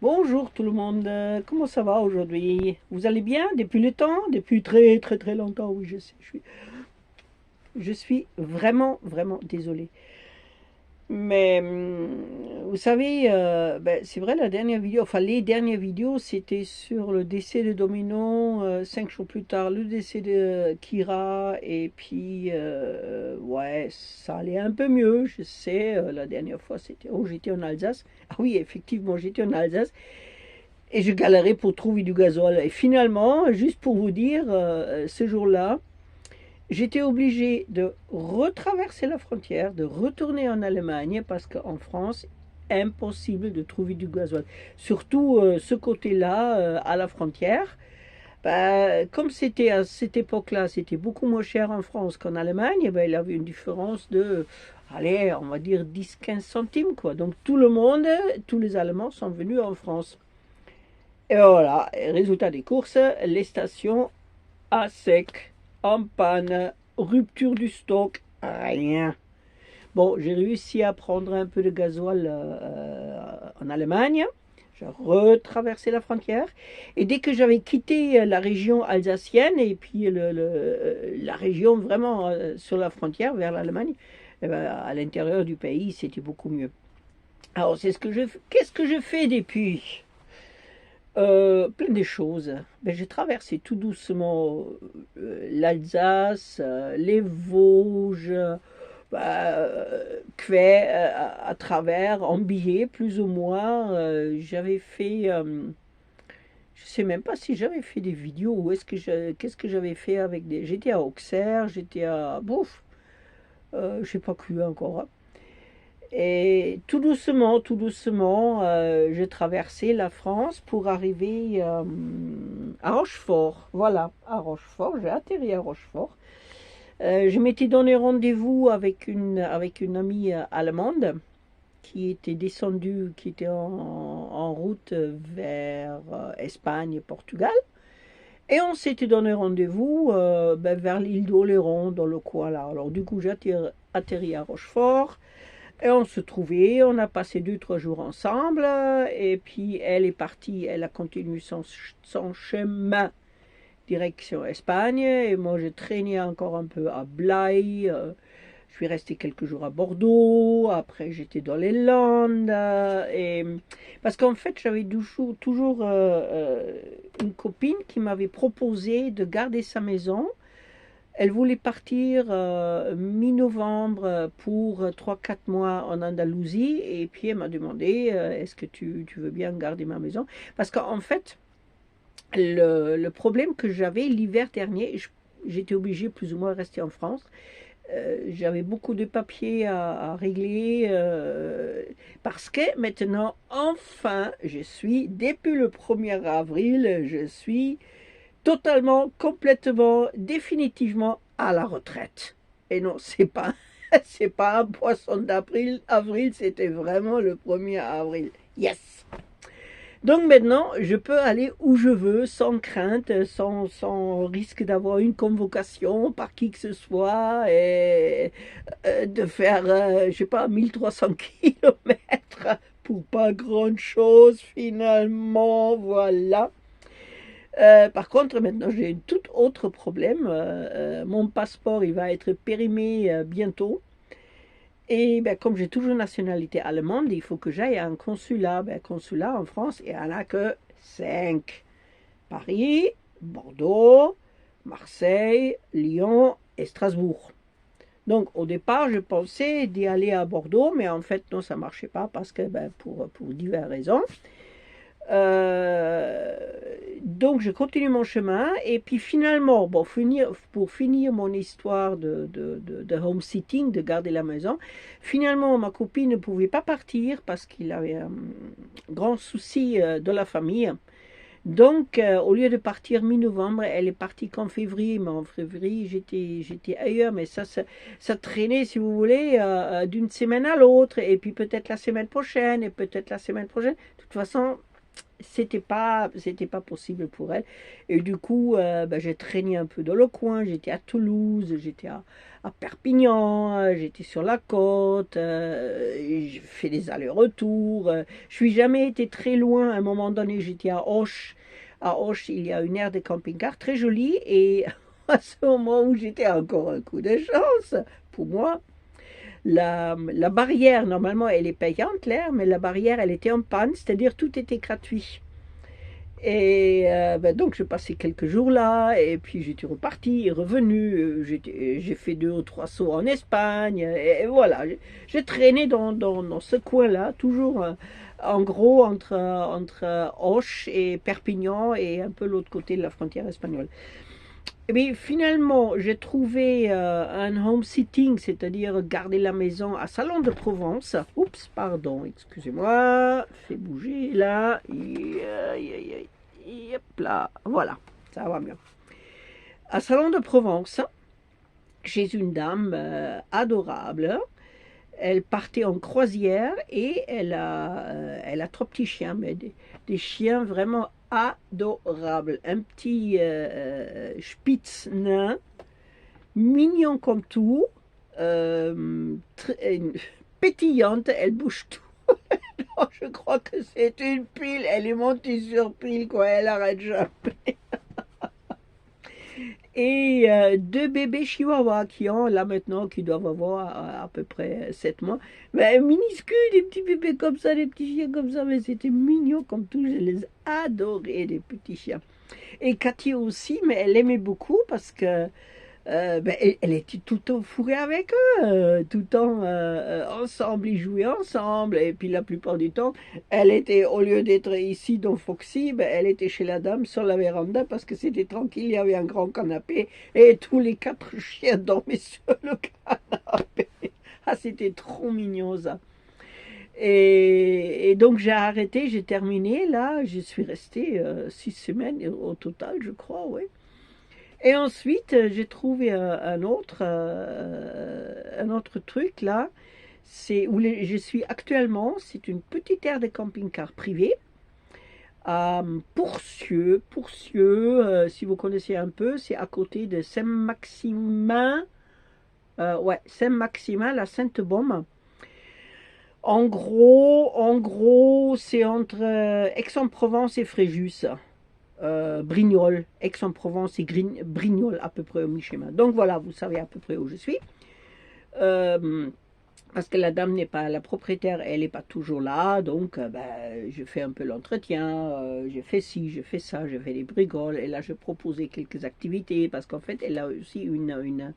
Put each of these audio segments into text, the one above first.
Bonjour tout le monde, comment ça va aujourd'hui? Vous allez bien depuis le temps? Depuis très très très longtemps, oui je sais, je suis vraiment vraiment désolée. Mais vous savez, c'est vrai la dernière vidéo, enfin les dernières vidéos c'était sur le décès de Domino, 5 jours plus tard le décès de Kira, et puis ouais ça allait un peu mieux, je sais, la dernière fois c'était, oh j'étais en Alsace, ah oui effectivement j'étais en Alsace. Et je galérais pour trouver du gasoil. Et finalement, juste pour vous dire, ce jour-là, j'étais obligé de retraverser la frontière, de retourner en Allemagne, parce qu'en France, impossible de trouver du gasoil. Surtout ce côté-là, à la frontière. Bah, comme c'était à cette époque-là, c'était beaucoup moins cher en France qu'en Allemagne, bah, il y avait une différence de, allez, on va dire 10-15 centimes, quoi. Donc tout le monde, tous les Allemands sont venus en France. Et voilà, résultat des courses, les stations à sec, en panne, rupture du stock, rien. Bon, j'ai réussi à prendre un peu de gasoil en Allemagne. J'ai retraversé la frontière. Et dès que j'avais quitté la région alsacienne et puis la région vraiment sur la frontière vers l'Allemagne, eh ben, à l'intérieur du pays, c'était beaucoup mieux. Alors, qu'est-ce que je fais depuis? Plein de choses. Ben, j'ai traversé tout doucement l'Alsace, les Vosges, à travers, en billet, plus ou moins. J'avais fait, je sais même pas si j'avais fait des vidéos ou qu'est-ce que j'avais fait avec des. J'étais à Auxerre, j'étais à. Bouf, je sais pas plus encore. Et tout doucement, j'ai traversé la France pour arriver à Rochefort. Voilà, à Rochefort, j'ai atterri à Rochefort. Je m'étais donné rendez-vous avec une amie allemande qui était descendue, qui était en route vers Espagne et Portugal. Et on s'était donné rendez-vous vers l'île d'Oléron, dans le coin là. Alors du coup, j'ai atterri à Rochefort. Et on se trouvait, on a passé 2 3 jours ensemble, et puis elle est partie, elle a continué son chemin direction Espagne, et moi j'ai traîné encore un peu à Blaye, je suis resté quelques jours à Bordeaux, après j'étais dans les Landes, et parce qu'en fait j'avais toujours une copine qui m'avait proposé de garder sa maison. Elle voulait partir mi-novembre pour 3 4 mois en Andalousie, et puis elle m'a demandé est-ce que tu veux bien garder ma maison? Parce qu'en fait, le problème que j'avais l'hiver dernier, j'étais obligée plus ou moins de rester en France. J'avais beaucoup de papiers à régler parce que maintenant, enfin, depuis le 1er avril, je suis totalement, complètement, définitivement à la retraite. Et non, c'est pas un poisson avril, c'était vraiment le 1er avril. Yes! Donc maintenant, je peux aller où je veux, sans crainte, sans risque d'avoir une convocation par qui que ce soit, et de faire, je sais pas, 1 300 kilomètres pour pas grand-chose finalement, voilà. Par contre, maintenant, j'ai un tout autre problème. Mon passeport, il va être périmé bientôt. Et ben, comme j'ai toujours nationalité allemande, il faut que j'aille à un consulat. Ben, consulat en France, il n'y en a que 5. Paris, Bordeaux, Marseille, Lyon et Strasbourg. Donc au départ, je pensais d'y aller à Bordeaux, mais en fait, non, ça ne marchait pas parce que, ben, pour diverses raisons. Euh, donc je continue mon chemin, et puis finalement, bon, pour finir mon histoire de home sitting, de garder la maison, finalement ma copine ne pouvait pas partir parce qu'il avait un grand souci de la famille. Donc au lieu de partir mi-novembre, elle est partie qu'en février, mais en février j'étais ailleurs, mais ça traînait si vous voulez d'une semaine à l'autre, et puis peut-être la semaine prochaine, et peut-être la semaine prochaine. De toute façon, c'était pas possible pour elle. Et du coup, ben, j'ai traîné un peu dans le coin. J'étais à Toulouse, j'étais à Perpignan, j'étais sur la côte, et j'ai fait des allers-retours. Je suis jamais été très loin. À un moment donné, j'étais à Auch. À Auch, il y a une aire de camping-car très jolie. Et à ce moment où j'étais encore un coup de chance, pour moi, la barrière, normalement, elle est payante, l'air, mais la barrière, elle était en panne, c'est-à-dire tout était gratuit. Et ben donc, je passais quelques jours là, et puis j'étais reparti, revenu. J'ai fait 2 ou 3 sauts en Espagne, et voilà. J'ai traîné dans ce coin-là, toujours en gros entre Auch et Perpignan, et un peu l'autre côté de la frontière espagnole. Mais finalement, j'ai trouvé un home sitting, c'est-à-dire garder la maison à Salon de Provence. Oups, pardon, excusez-moi. Fais bouger là. Hop là. Voilà, ça va mieux. À Salon de Provence, chez une dame adorable. Elle partait en croisière et elle a 3 petits chiens, mais des chiens vraiment adorables. Un petit Spitz nain, mignon comme tout, pétillante, elle bouge tout. Oh, je crois que c'est une pile, elle est montée sur pile, quoi, elle arrête jamais. Et 2 bébés chihuahuas qui ont là maintenant, qui doivent avoir à peu près 7 mois. Mais minuscules, des petits bébés comme ça, des petits chiens comme ça, mais c'était mignon comme tout. Je les adorais, les petits chiens. Et Cathy aussi, mais elle aimait beaucoup parce que ben, elle était tout le temps fourrée avec eux, tout le temps ensemble, ils jouaient ensemble, et puis la plupart du temps, elle était, au lieu d'être ici dans Foxy, ben, elle était chez la dame sur la véranda parce que c'était tranquille, il y avait un grand canapé, et tous les 4 chiens dormaient sur le canapé. Ah, c'était trop mignon ça. Et donc j'ai arrêté, j'ai terminé, là, je suis restée 6 semaines au total, je crois, oui. Et ensuite, j'ai trouvé un autre truc là. C'est où je suis actuellement. C'est une petite aire de camping-car privée à Pourcieux. Pourcieux, si vous connaissez un peu, c'est à côté de Saint-Maximin. Ouais, Saint-Maximin, la Sainte-Baume. En gros, c'est entre Aix-en-Provence et Fréjus. Brignoles, Aix-en-Provence et Brignoles à peu près au mi-chemin. Donc voilà, vous savez à peu près où je suis. Euh, Parce que la dame n'est pas la propriétaire, elle n'est pas toujours là, donc ben, je fais un peu l'entretien, je fais ci, je fais ça, je fais des bricoles, et là je proposais quelques activités, parce qu'en fait elle a aussi une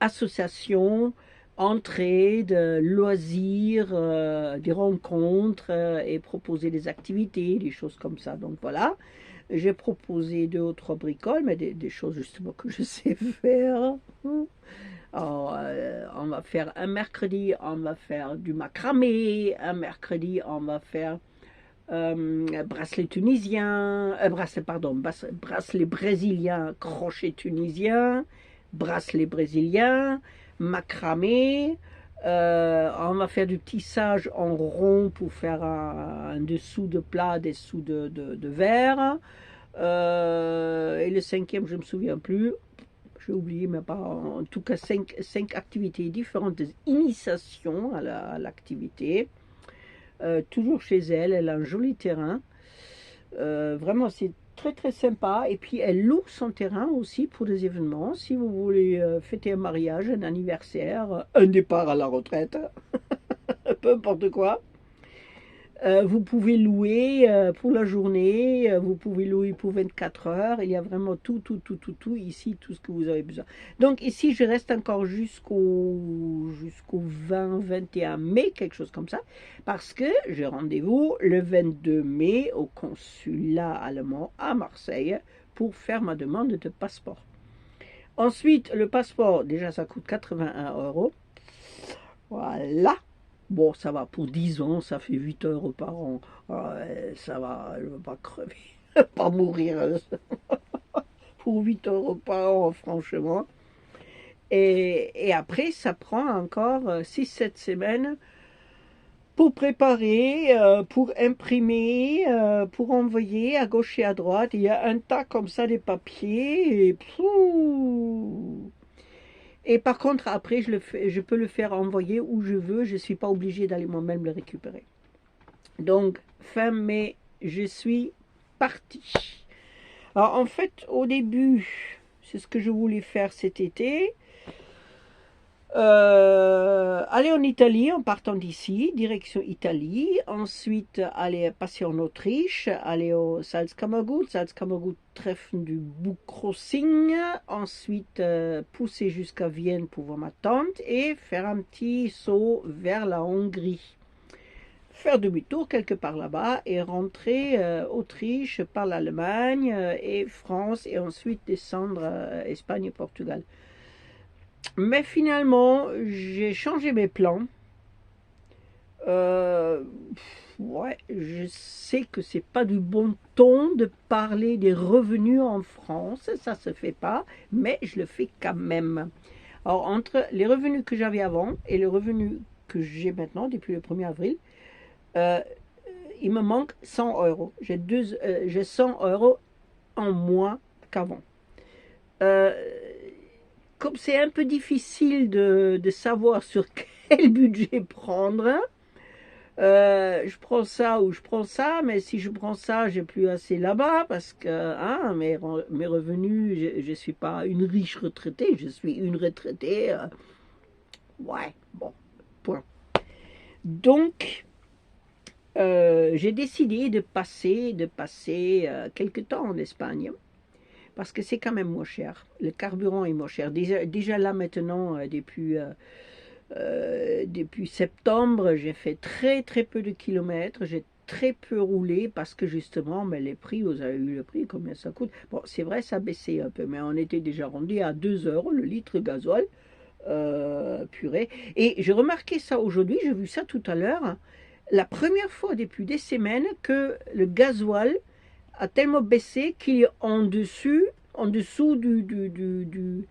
association entraide, loisirs, des rencontres, et proposer des activités, des choses comme ça. Donc voilà, j'ai proposé 2 ou 3 bricoles, mais des choses justement que je sais faire. Alors, on va faire un mercredi, on va faire du macramé, un mercredi, on va faire bracelet tunisien, bracelet, pardon, bracelet brésilien, crochet tunisien, bracelet brésilien, macramé. On va faire du tissage en rond pour faire un dessous de plat, des dessous de verre. Et le 5e, je ne me souviens plus. J'ai oublié, mais pas. En tout cas, 5 activités différentes d'initiation à l'activité. Toujours chez elle, elle a un joli terrain. Vraiment, c'est très très sympa. Et puis, elle loue son terrain aussi pour des événements. Si vous voulez fêter un mariage, un anniversaire, un départ à la retraite, peu importe quoi. Vous pouvez louer pour la journée, vous pouvez louer pour 24 heures. Il y a vraiment tout ici, tout ce que vous avez besoin. Donc ici, je reste encore jusqu'au 20-21 mai, quelque chose comme ça, parce que j'ai rendez-vous le 22 mai au consulat allemand à Marseille pour faire ma demande de passeport. Ensuite, le passeport, déjà ça coûte 81 €. Voilà. Bon, ça va, pour 10 ans, ça fait 8 € par an. Ouais, ça va, je ne veux pas crever, pas mourir pour 8 € par an, franchement. Et après, ça prend encore 6-7 semaines pour préparer, pour imprimer, pour envoyer à gauche et à droite. Il y a un tas comme ça des papiers. Et par contre, après, je peux le faire envoyer où je veux. Je ne suis pas obligée d'aller moi-même le récupérer. Donc, fin mai, je suis partie. Alors, en fait, au début, c'est ce que je voulais faire cet été. Aller en Italie en partant d'ici, direction Italie. Ensuite, aller passer en Autriche, aller au Salzkammergut, Treffen du Buchcrossing. Ensuite, pousser jusqu'à Vienne pour voir ma tante et faire un petit saut vers la Hongrie. Faire demi-tour quelque part là-bas et rentrer Autriche par l'Allemagne et France et ensuite descendre Espagne et Portugal. Mais finalement, j'ai changé mes plans. Ouais, je sais que c'est pas du bon ton de parler des revenus en France, ça se fait pas, mais je le fais quand même. Alors, entre les revenus que j'avais avant et les revenus que j'ai maintenant, depuis le 1er avril, il me manque 100 euros. J'ai 100 euros en moins qu'avant. Comme c'est un peu difficile de savoir sur quel budget prendre, je prends ça ou je prends ça, mais si je prends ça, j'ai plus assez là-bas parce que hein, mes revenus, je ne suis pas une riche retraitée, je suis une retraitée. Ouais, bon, point. Donc, j'ai décidé de passer quelque temps en Espagne. Parce que c'est quand même moins cher. Le carburant est moins cher. Déjà là maintenant, depuis septembre, j'ai fait très très peu de kilomètres. J'ai très peu roulé parce que justement, mais les prix, vous avez vu le prix, combien ça coûte. Bon, c'est vrai, ça a baissé un peu, mais on était déjà rendu à 2 euros le litre gasoil. Purée. Et j'ai remarqué ça aujourd'hui, j'ai vu ça tout à l'heure. La première fois depuis des semaines que le gasoil a tellement baissé qu'il est en dessous du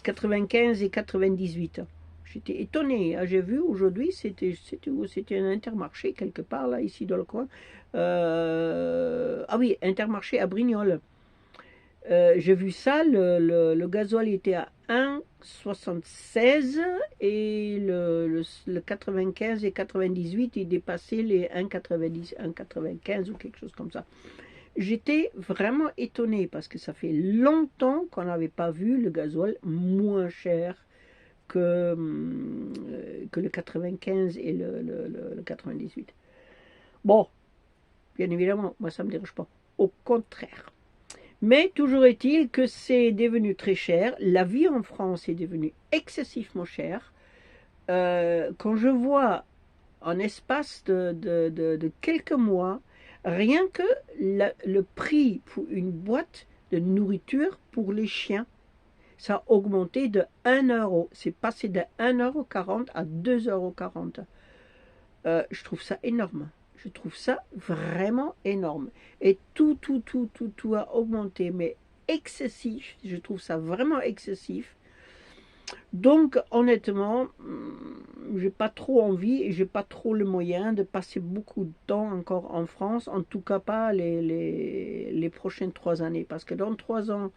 95 et 98. J'étais étonnée. Hein. J'ai vu aujourd'hui, c'était un Intermarché quelque part là, ici dans le coin. Ah oui, Intermarché à Brignoles. J'ai vu ça, le gasoil était à 1,76 et le 95 et 98, il dépassait les 1,90, 1,95 ou quelque chose comme ça. J'étais vraiment étonnée parce que ça fait longtemps qu'on n'avait pas vu le gasoil moins cher que le 95 et le 98. Bon, bien évidemment, moi ça ne me dérange pas. Au contraire. Mais toujours est-il que c'est devenu très cher. La vie en France est devenue excessivement chère. Quand je vois en espace de quelques mois, rien que le prix pour une boîte de nourriture pour les chiens, ça a augmenté de 1 euro. C'est passé de 1,40 € à 2,40 €. Je trouve ça énorme. Je trouve ça vraiment énorme. Et tout a augmenté, mais excessif. Je trouve ça vraiment excessif. Donc, honnêtement, j'ai pas trop envie et j'ai pas trop le moyen de passer beaucoup de temps encore en France. En tout cas, pas les prochaines 3 années. Parce que dans 3 ans,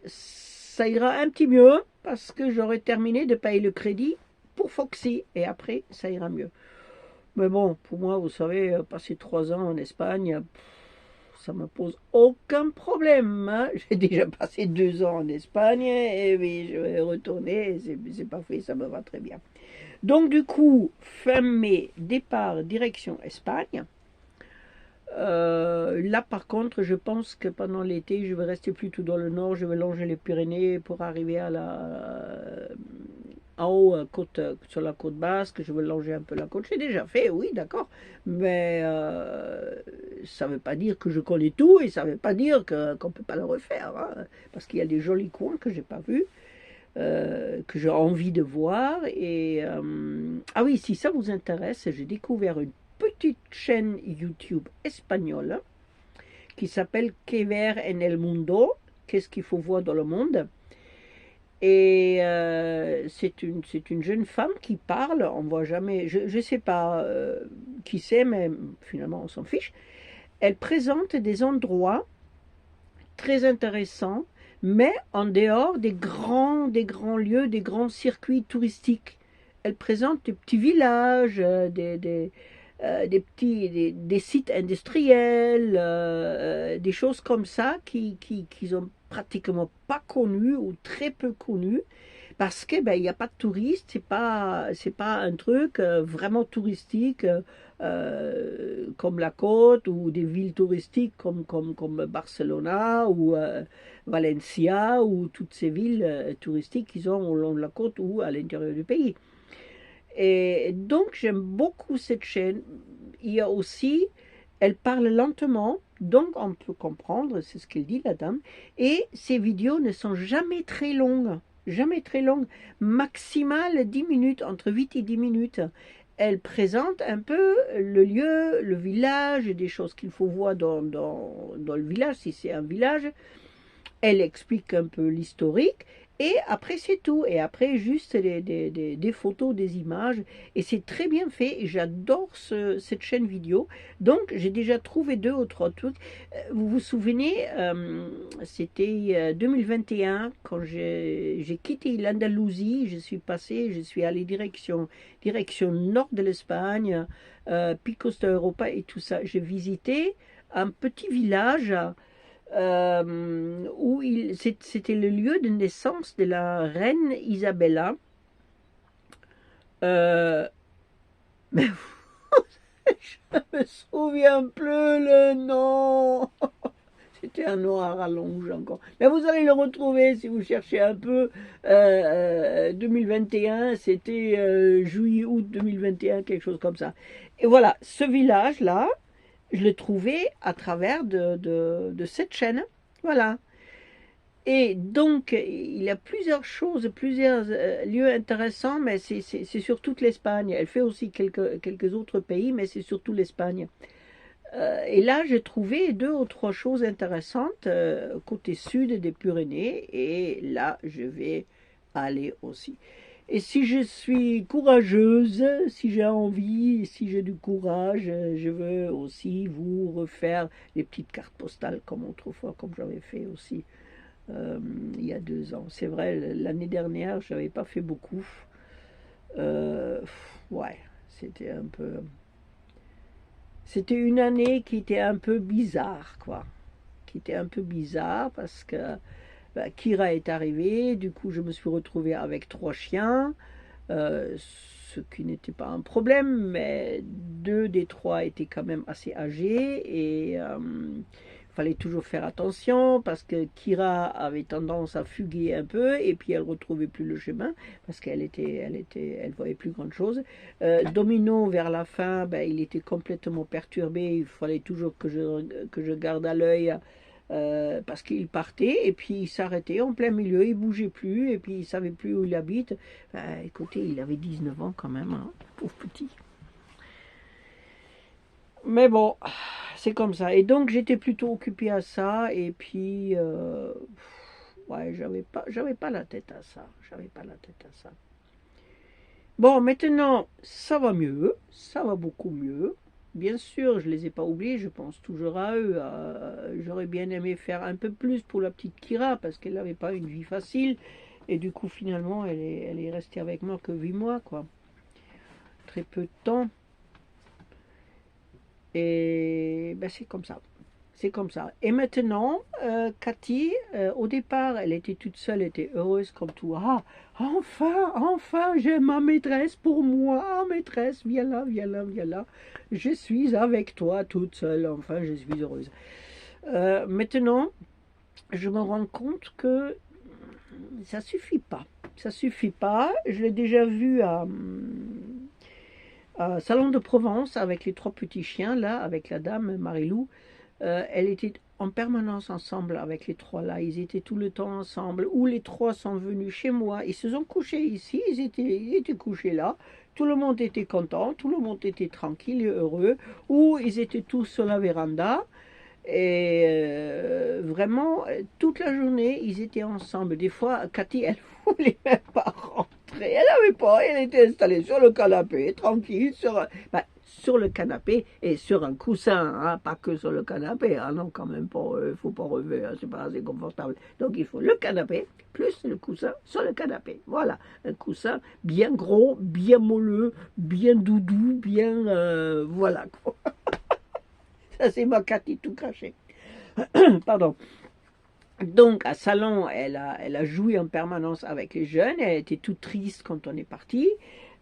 ça ira un petit mieux parce que j'aurai terminé de payer le crédit pour Foxy. Et après, ça ira mieux. Mais bon, pour moi, vous savez, passer 3 ans en Espagne, ça me pose aucun problème. Hein. J'ai déjà passé 2 ans en Espagne et oui, je vais retourner. C'est parfait, ça me va très bien. Donc du coup, fin mai, départ direction Espagne. Là par contre, je pense que pendant l'été, je vais rester plutôt dans le nord. Je vais longer les Pyrénées pour arriver en haut, sur la côte basque. Je vais longer un peu la côte. J'ai déjà fait, oui, d'accord. Mais ça ne veut pas dire que je connais tout et ça ne veut pas dire qu'on ne peut pas le refaire. Hein, parce qu'il y a des jolis coins que je n'ai pas vus. Que j'ai envie de voir. Et ah oui, si ça vous intéresse, j'ai découvert une petite chaîne YouTube espagnole qui s'appelle Que ver en el mundo, qu'est-ce qu'il faut voir dans le monde. Et c'est une jeune femme qui parle, on voit jamais, je ne sais pas qui c'est, mais finalement on s'en fiche. Elle présente des endroits très intéressants, mais en dehors des grands lieux, des grands circuits touristiques. Elle présente des petits villages, des sites industriels, des choses comme ça qui ont pratiquement pas connues ou très peu connues parce que ben il n'y a pas de touristes, c'est pas un truc vraiment touristique comme la côte ou des villes touristiques comme Barcelona ou Valencia ou toutes ces villes touristiques qu'ils ont au long de la côte ou à l'intérieur du pays. Et donc j'aime beaucoup cette chaîne. Il y a aussi, elle parle lentement, donc on peut comprendre, c'est ce qu'elle dit la dame, et ses vidéos ne sont jamais très longues, jamais très longues, maximal 10 minutes, entre 8 et 10 minutes. Elle présente un peu le lieu, le village, des choses qu'il faut voir dans le village, si c'est un village. Elle explique un peu l'historique et après c'est tout. Et après juste des photos, des images. Et c'est très bien fait et j'adore cette chaîne vidéo. Donc j'ai déjà trouvé deux ou trois trucs. Vous vous souvenez, c'était 2021 quand j'ai quitté l'Andalousie. Je suis allé direction nord de l'Espagne, Picos de Europa et tout ça. J'ai visité un petit village où c'était le lieu de naissance de la reine Isabella. Euh, mais je me souviens plus le nom. C'était un noir à rallonge encore. Mais vous allez le retrouver si vous cherchez un peu. 2021, c'était juillet-août 2021, quelque chose comme ça. Et voilà, ce village-là, je l'ai trouvé à travers de cette chaîne. Voilà. Et donc, il y a plusieurs choses, plusieurs lieux intéressants, mais c'est sur toute l'Espagne. Elle fait aussi quelques autres pays, mais c'est surtout l'Espagne. Et là, j'ai trouvé deux ou trois choses intéressantes côté sud des Pyrénées, et là, je vais aller aussi. Et si je suis courageuse, si j'ai envie, si j'ai du courage, je veux aussi vous refaire des petites cartes postales comme autrefois, comme j'avais fait aussi il y a 2 ans. C'est vrai, l'année dernière, je n'avais pas fait beaucoup. Ouais, c'était un peu... C'était une année qui était un peu bizarre, quoi. Qui était un peu bizarre parce que bah, Kira est arrivée, du coup je me suis retrouvée avec 3 chiens, ce qui n'était pas un problème, mais 2 des 3 étaient quand même assez âgés et il fallait toujours faire attention parce que Kira avait tendance à fuguer un peu et puis elle retrouvait plus le chemin parce elle voyait plus grande chose. Domino vers la fin, ben, il était complètement perturbé, il fallait toujours que je garde à l'œil parce qu'il partait et puis il s'arrêtait en plein milieu, il bougeait plus et puis il savait plus où il habite. Ben, écoutez, il avait 19 ans quand même, hein, pauvre petit. Mais bon, c'est comme ça. Et donc j'étais plutôt occupée à ça et puis ouais, j'avais pas la tête à ça. J'avais pas la tête à ça. Bon, maintenant ça va mieux, ça va beaucoup mieux. Bien sûr, je les ai pas oubliés, je pense toujours à eux. J'aurais bien aimé faire un peu plus pour la petite Kira parce qu'elle n'avait pas une vie facile. Et du coup, finalement, elle est restée avec moi que 8 mois, quoi. Très peu de temps. Et ben, c'est comme ça. C'est comme ça. Et maintenant, Cathy, au départ, elle était toute seule, elle était heureuse comme tout. Ah, enfin, j'ai ma maîtresse pour moi. Ah, maîtresse, viens là, viens là, viens là. Je suis avec toi toute seule. Enfin, je suis heureuse. Maintenant, je me rends compte que ça suffit pas. Ça suffit pas. Je l'ai déjà vu à Salon de Provence avec les 3 petits chiens, là, avec la dame Marilou. Elle était en permanence ensemble avec les 3 là. Ils étaient tout le temps ensemble. Ou les 3 sont venus chez moi. Ils se sont couchés ici. Ils étaient couchés là. Tout le monde était content. Tout le monde était tranquille et heureux. Ou ils étaient tous sur la véranda. Et vraiment, toute la journée, ils étaient ensemble. Des fois, Cathy, elle voulait même pas rentrer. Elle n'avait pas, elle était installée sur le canapé, tranquille, sur le canapé et sur un coussin, hein, pas que sur le canapé. Ah non, quand même pas, faut pas rêver, hein, c'est pas assez confortable. Donc il faut le canapé plus le coussin sur le canapé. Voilà, un coussin bien gros, bien moelleux, bien doudou, bien... voilà quoi. Ça c'est ma Cathy tout craché. Pardon. Donc, à Salon, elle a joué en permanence avec les jeunes. Elle était toute triste quand on est parti.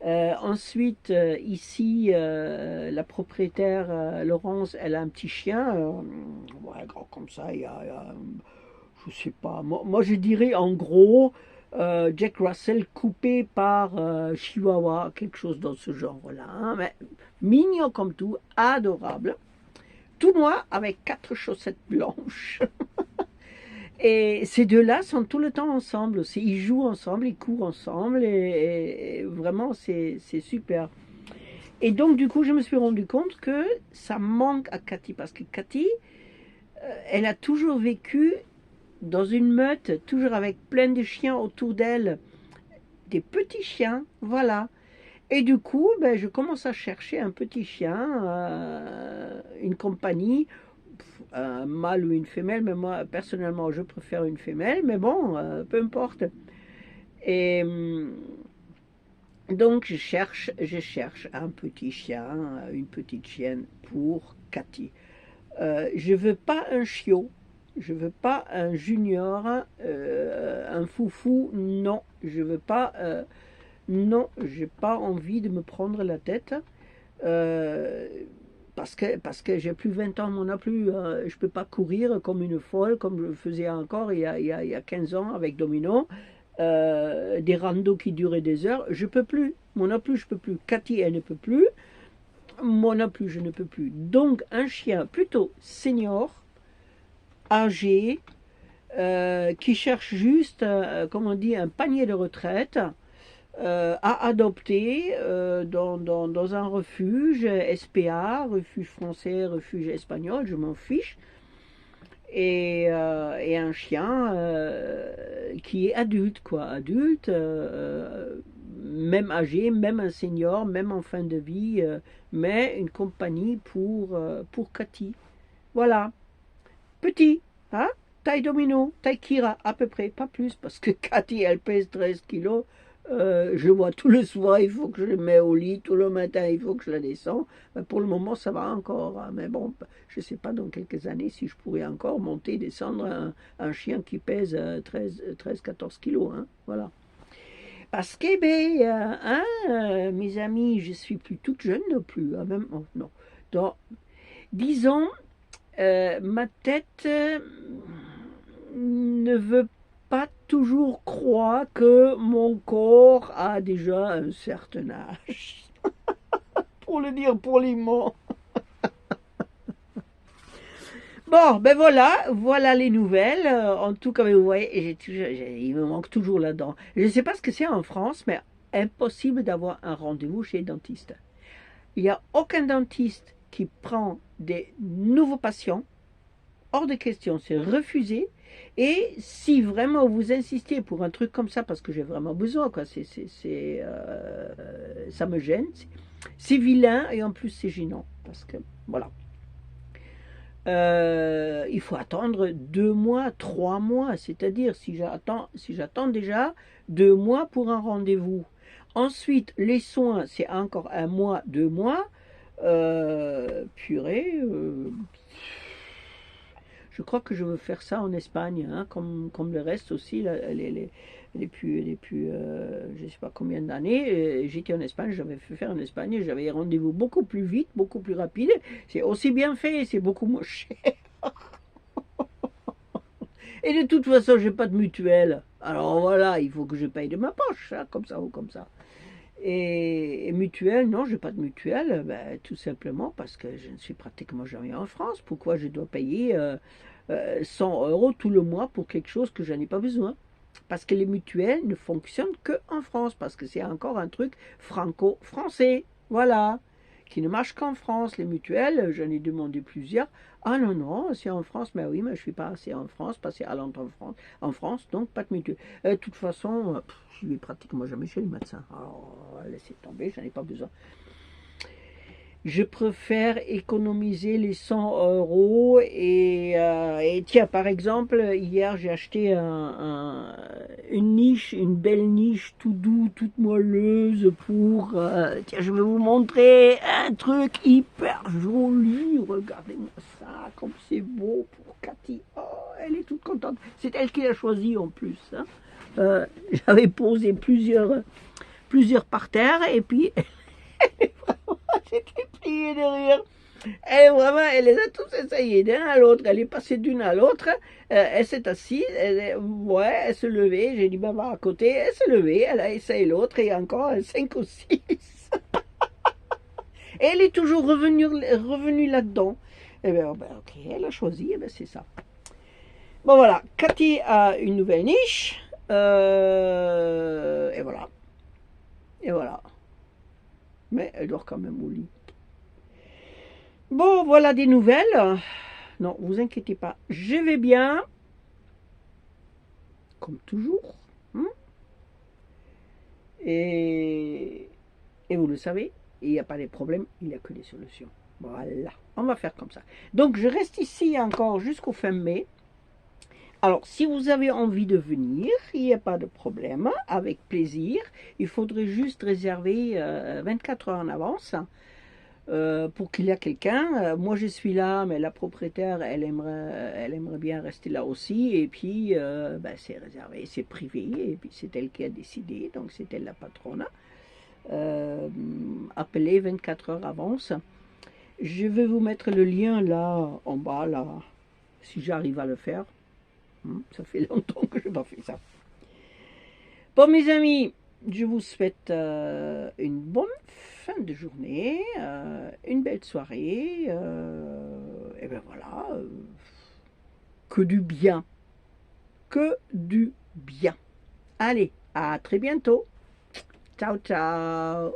Ensuite, ici, la propriétaire, Laurence, elle a un petit chien. Ouais, grand comme ça, je sais pas. Moi, je dirais en gros, Jack Russell coupé par Chihuahua, quelque chose dans ce genre-là, hein. Mais mignon comme tout, adorable. Tout noir avec 4 chaussettes blanches. Et ces deux-là sont tout le temps ensemble aussi. Ils jouent ensemble, ils courent ensemble et vraiment c'est super. Et donc du coup je me suis rendu compte que ça manque à Cathy parce que Cathy, elle a toujours vécu dans une meute, toujours avec plein de chiens autour d'elle, des petits chiens, voilà. Et du coup, ben, je commence à chercher un petit chien, une compagnie, un mâle ou une femelle, mais moi, personnellement, je préfère une femelle, mais bon, peu importe. Et donc, je cherche un petit chien, une petite chienne pour Cathy. Je veux pas un chiot, je veux pas un junior, un foufou, non, je veux pas, non, j'ai pas envie de me prendre la tête. Euh, parce que j'ai plus 20 ans moi non plus. Je peux pas courir comme une folle, comme je le faisais encore il y a 15 ans avec Domino. Des randos qui duraient des heures. Je peux plus. Moi non plus, je peux plus. Cathy, elle ne peut plus. Moi non plus, je ne peux plus. Donc, un chien plutôt senior, âgé, qui cherche juste, comme on dit, un panier de retraite à adopter dans un refuge SPA, refuge français, refuge espagnol, je m'en fiche, et un chien qui est adulte, quoi, adulte, même âgé, même un senior, même en fin de vie, mais une compagnie pour Cathy. Voilà, petit, hein? Taille Domino, taille Kira, à peu près, pas plus, parce que Cathy, elle pèse 13 kilos. Je le vois tous les soirs, il faut que je le mette au lit, tout le matin, il faut que je la descends. Ben, pour le moment, ça va encore, hein, mais bon, je ne sais pas dans quelques années si je pourrais encore monter, descendre un chien qui pèse 13-14 kilos, hein, voilà. Parce que, ben, mes amis, je suis plus toute jeune non plus, hein, même, oh, non. Donc, disons, ma tête ne veut pas toujours croire que mon corps a déjà un certain âge. Pour le dire poliment. Bon, ben voilà, voilà les nouvelles. En tout cas, vous voyez, il me manque toujours là-dedans. Je ne sais pas ce que c'est en France, mais impossible d'avoir un rendez-vous chez le dentiste. Il n'y a aucun dentiste qui prend des nouveaux patients. Hors de question, c'est refusé. Et si vraiment vous insistez pour un truc comme ça, parce que j'ai vraiment besoin, quoi, ça me gêne, c'est vilain et en plus c'est gênant. Parce que, voilà. Il faut attendre 2 mois, 3 mois, c'est-à-dire si j'attends déjà 2 mois pour un rendez-vous. Ensuite, les soins, c'est encore 1 mois, 2 mois. Purée, je crois que je veux faire ça en Espagne, hein, comme le reste aussi, je ne sais pas combien d'années, j'étais en Espagne, j'avais fait faire en Espagne, j'avais des rendez-vous beaucoup plus vite, beaucoup plus rapide, c'est aussi bien fait, c'est beaucoup moins cher. Et de toute façon, j'ai pas de mutuelle. Alors voilà, il faut que je paye de ma poche, hein, comme ça ou comme ça. Et mutuelle, non, j'ai pas de mutuelle, ben, tout simplement parce que je ne suis pratiquement jamais en France. Pourquoi je dois payer 100 euros tout le mois pour quelque chose que je n'ai pas besoin? Parce que les mutuelles ne fonctionnent que en France, parce que c'est encore un truc franco-français, voilà, qui ne marchent qu'en France. Les mutuelles, j'en ai demandé plusieurs. Ah non, non, c'est en France. Mais oui, mais je ne suis pas assez en France, pas assez allante en France, donc pas de mutuelle. De toute façon, je vais pratiquement jamais chez le médecin. Alors, laissez tomber, j'en ai pas besoin. Je préfère économiser les 100 euros et tiens, par exemple, hier j'ai acheté une niche, une belle niche tout doux, toute moelleuse pour... tiens, je vais vous montrer un truc hyper joli. Regardez-moi ça, comme c'est beau pour Cathy. Oh, elle est toute contente. C'est elle qui l'a choisi en plus. Hein. J'avais posé plusieurs par terre et puis... J'étais pliée de rire. Elle les a tous essayés d'un à l'autre. Elle est passée d'une à l'autre. Elle s'est assise. Elle se levait. J'ai dit, bah, va à côté. Elle s'est levée. Elle a essayé l'autre et encore 5 ou 6. Et elle est toujours revenue là-dedans. Et bien, ok, elle a choisi. Et bien, c'est ça. Bon, voilà. Cathy a une nouvelle niche. Et voilà. Et voilà. Mais elle dort quand même au lit. Bon, voilà des nouvelles. Non, vous inquiétez pas, je vais bien. Comme toujours. Hein. Et vous le savez, il n'y a pas de problème, il n'y a que des solutions. Voilà, on va faire comme ça. Donc, je reste ici encore jusqu'au fin mai. Alors, si vous avez envie de venir, il n'y a pas de problème, avec plaisir. Il faudrait juste réserver 24 heures en avance pour qu'il y ait quelqu'un. Moi, je suis là, mais la propriétaire, elle aimerait bien rester là aussi. Et puis, c'est réservé, c'est privé. Et puis, c'est elle qui a décidé, donc c'est elle la patronne. Appelez 24 heures avance. Je vais vous mettre le lien là, en bas, là, si j'arrive à le faire. Ça fait longtemps que je n'ai pas fait ça. Bon, mes amis, je vous souhaite une bonne fin de journée, une belle soirée, et ben voilà, que du bien. Que du bien. Allez, à très bientôt. Ciao, ciao.